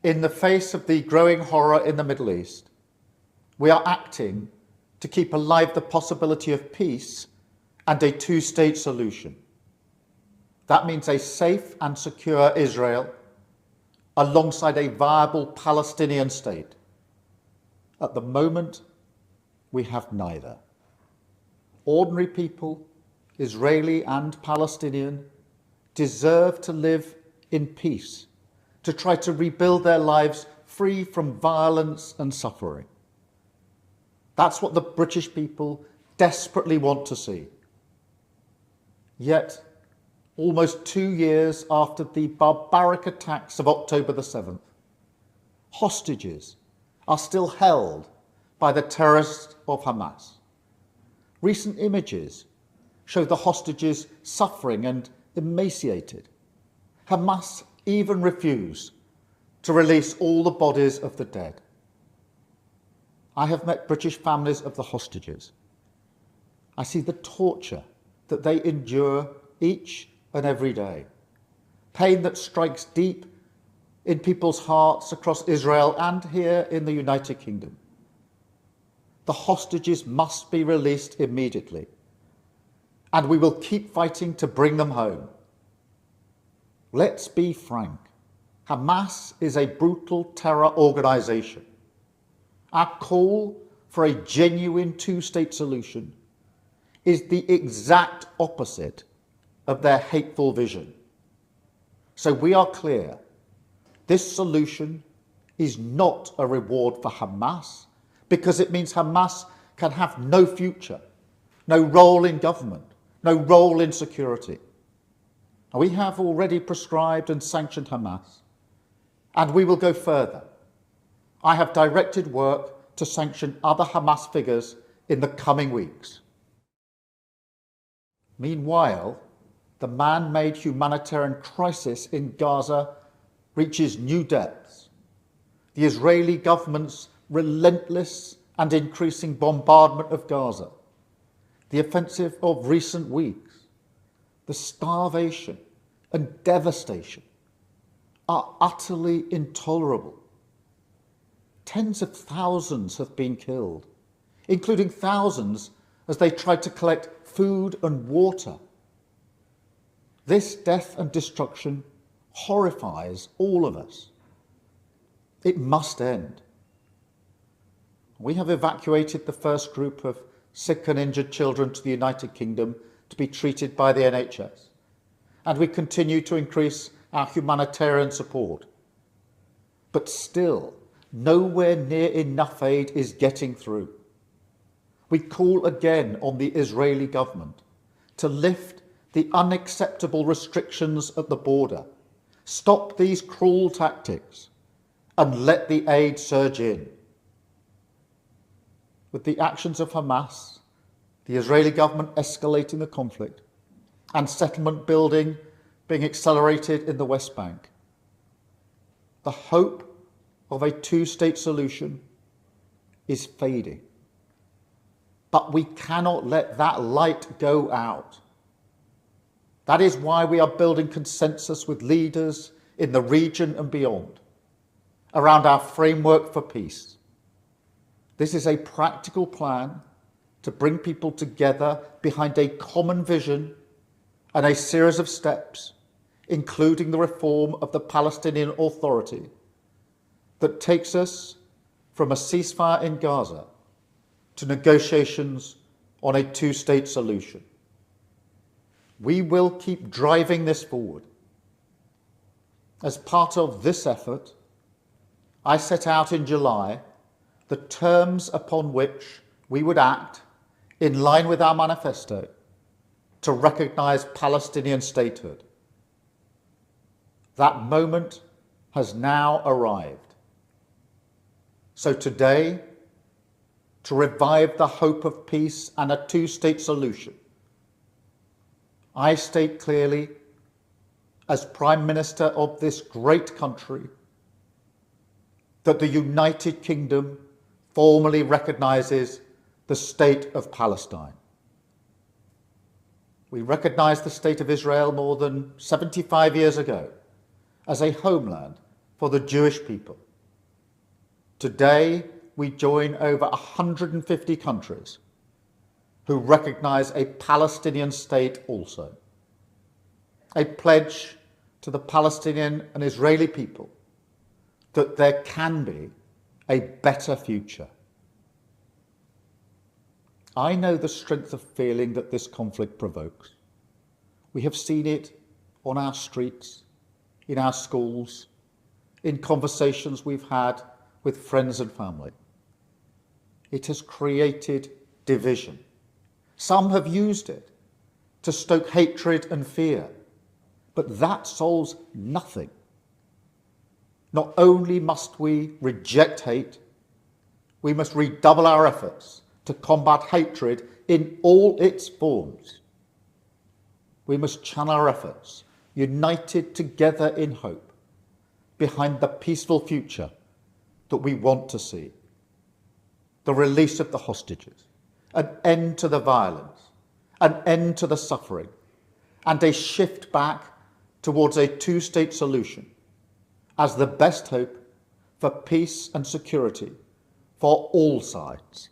In the face of the growing horror in the Middle East, we are acting to keep alive the possibility of peace and a two-state solution. That means a safe and secure Israel alongside a viable Palestinian state. At the moment, we have neither. Ordinary people, Israeli and Palestinian, deserve to live in peace, to try to rebuild their lives free from violence and suffering. That's what the British people desperately want to see. Yet, almost 2 years after the barbaric attacks of October the 7th, hostages are still held by the terrorists of Hamas. Recent images show the hostages suffering and emaciated. Hamas even refuse to release all the bodies of the dead. I have met British families of the hostages. I see the torture that they endure each and every day, pain that strikes deep in people's hearts across Israel and here in the United Kingdom. The hostages must be released immediately, and we will keep fighting to bring them home. Let's be frank. Hamas is a brutal terror organization. Our call for a genuine two-state solution is the exact opposite of their hateful vision. So we are clear. This solution is not a reward for Hamas, because it means Hamas can have no future, no role in government, no role in security. We have already prescribed and sanctioned Hamas, and we will go further. I have directed work to sanction other Hamas figures in the coming weeks. Meanwhile, the man-made humanitarian crisis in Gaza reaches new depths. The Israeli government's relentless and increasing bombardment of Gaza, the offensive of recent weeks, the starvation and devastation are utterly intolerable. Tens of thousands have been killed, including thousands as they tried to collect food and water. This death and destruction horrifies all of us. It must end. We have evacuated the first group of sick and injured children to the United Kingdom to be treated by the NHS, and we continue to increase our humanitarian support. But still, nowhere near enough aid is getting through. We call again on the Israeli government to lift the unacceptable restrictions at the border, stop these cruel tactics, and let the aid surge in. With the actions of Hamas, the Israeli government escalating the conflict, and settlement building being accelerated in the West Bank, the hope of a two-state solution is fading. But we cannot let that light go out. That is why we are building consensus with leaders in the region and beyond around our framework for peace. This is a practical plan to bring people together behind a common vision and a series of steps, including the reform of the Palestinian Authority, that takes us from a ceasefire in Gaza to negotiations on a two-state solution. We will keep driving this forward. As part of this effort, I set out in July the terms upon which we would act in line with our manifesto to recognise Palestinian statehood. That moment has now arrived. So today, to revive the hope of peace and a two-state solution, I state clearly, as Prime Minister of this great country, that the United Kingdom formally recognises the State of Palestine. We recognised the State of Israel more than 75 years ago as a homeland for the Jewish people. Today, we join over 150 countries who recognise a Palestinian state also. A pledge to the Palestinian and Israeli people that there can be a better future. I know the strength of feeling that this conflict provokes. We have seen it on our streets, in our schools, in conversations we've had with friends and family. It has created division. Some have used it to stoke hatred and fear, but that solves nothing. Not only must we reject hate, we must redouble our efforts to combat hatred in all its forms. We must channel our efforts, united together in hope, behind the peaceful future that we want to see. The release of the hostages, an end to the violence, an end to the suffering, and a shift back towards a two-state solution as the best hope for peace and security for all sides.